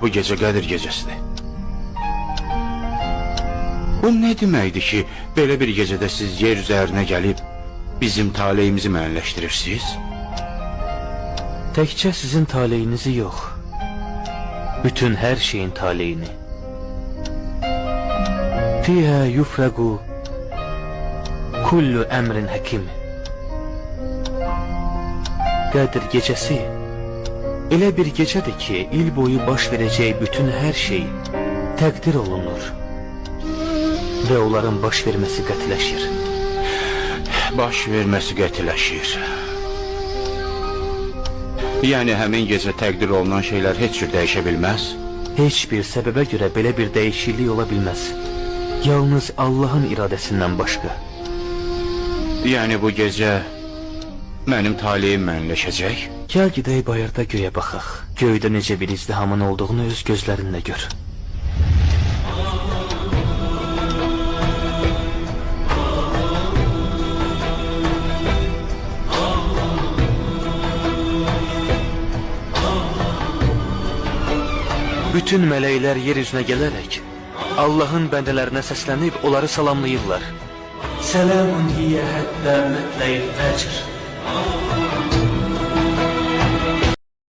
bu gece Qədir gecəsidir. Bu ne deməkdir ki, belə bir gecədə siz yer üzərinə gəlib bizim taleyimizi müəyyənləşdirirsiniz? Təkcə sizin taleyinizi yox, bütün hər şeyin taleyini. Fiyhə yufrəqu kullu əmrin həkim. Qədir gecəsi elə bir gecədir ki, il boyu baş verəcək bütün hər şey təqdir olunur və onların baş verməsi qətiləşir. Baş verməsi qətiləşir. Yəni həmin gecə təqdir olunan şeylər heç cür dəyişə bilməz? Heç bir səbəbə görə belə bir dəyişiklik ola bilməz. Yalnız Allahın iradəsindən başqa. Yəni bu gecə mənim taleyim mənləşəcək? Gəl gidək bayırda göyə baxaq. Göydə necə bir izdihamın olduğunu öz gözlərinlə gör. Bütün mələklər yer üzünə gələrək Allahın bəndələrinə səslənib onları salamlayırlar. Selamun hiyyə həttə mətləyin fəcr.